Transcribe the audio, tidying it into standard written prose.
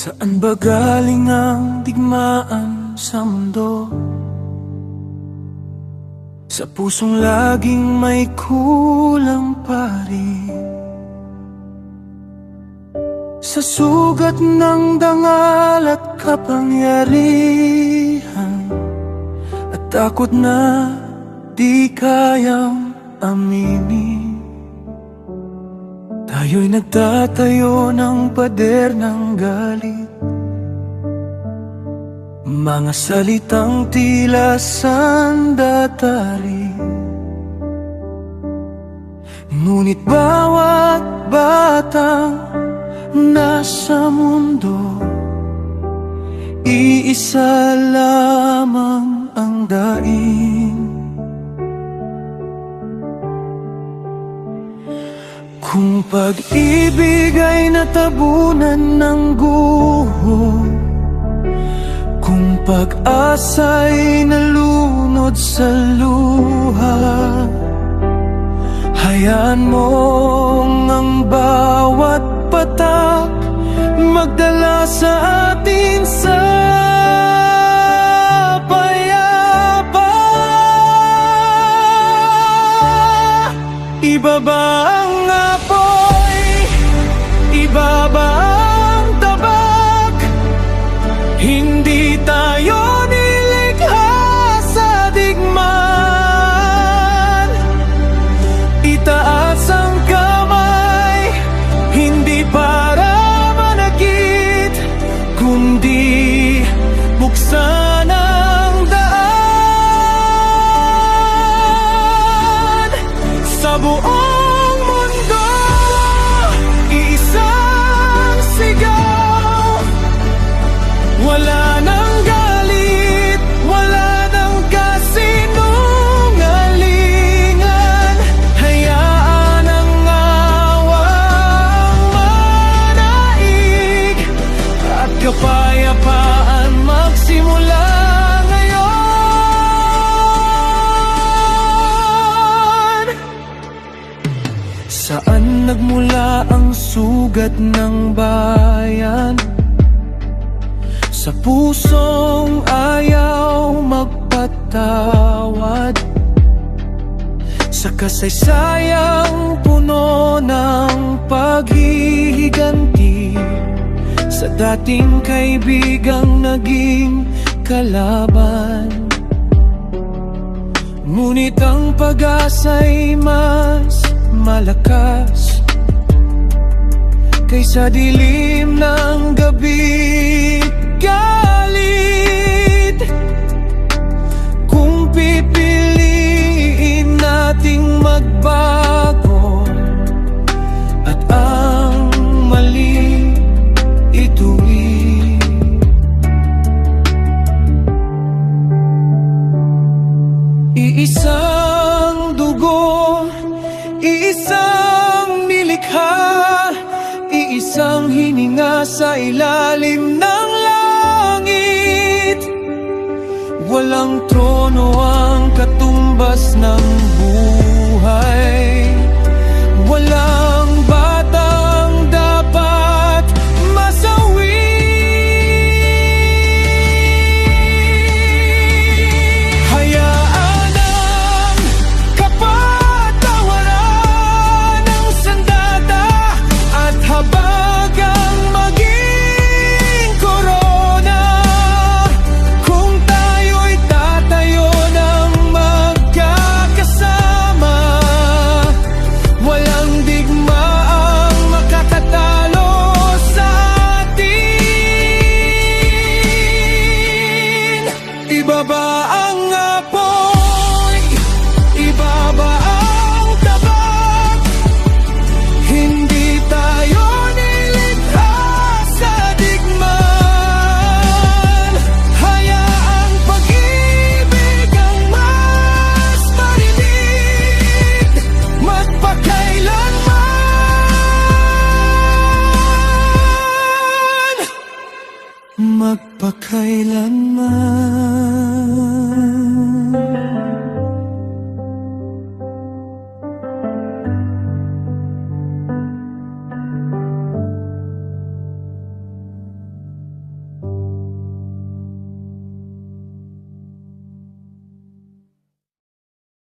Saan ba galing ang digmaan sa mundo? Sa pusong laging may kulang pa rin. Sa sugat ng dangal at kapangyarihan, at takot na di kayang aminin. Tayo'y nagtatayo ng pader ng galit, mga salitang tila sandatari. Ngunit bawat batang nasa mundo, iisa lamang ang daing. Kung pag-ibig ay natabunan ng guho, kung pag-asa'y nalunod sa luha, hayaan mong ang bawat patak magdala sa atin sa payapa. Iba ba ang apoy? Iba ba ang tabak? Hindi tayo nilikha sa digmaan. Itaas ang kamay, hindi para manakit, kundi buksan ang daan. Sa buong mundo, iisang sigaw. Wala nang galit, wala nang kasinungalingan. Hayaan ang awang manaig at kapayapaan magsimula ngayon. Saan nagmula ang sugat ng bayan? Sa pusong ayaw magpatawad, sa kasaysayang puno ng paghihiganti, sa dating kaibigang naging kalaban. Ngunit ang pag-asa'y mas malakas kaysa dilim ng gabi. Galit kung pipiliin nating magbago at ang mali ituwi. Iisang dugo, iisang nilikha, iisang hininga sa ilalim ng langit. Walang trono ang katumbas ng buhay, walang batang dapat masawi. Hayaan ang kapatawaran ng sandata at habagang maging korona. Kung tayo'y tatayo ng magkakasama, walang digmaang makatatalo sa atin. Iba ba ang apoy? Iba ba ang tabak? Hindi tayo nilikha sa digmaan. Hayaang pag-ibig ang mas marinig, magpakailanman. Magpakailanman.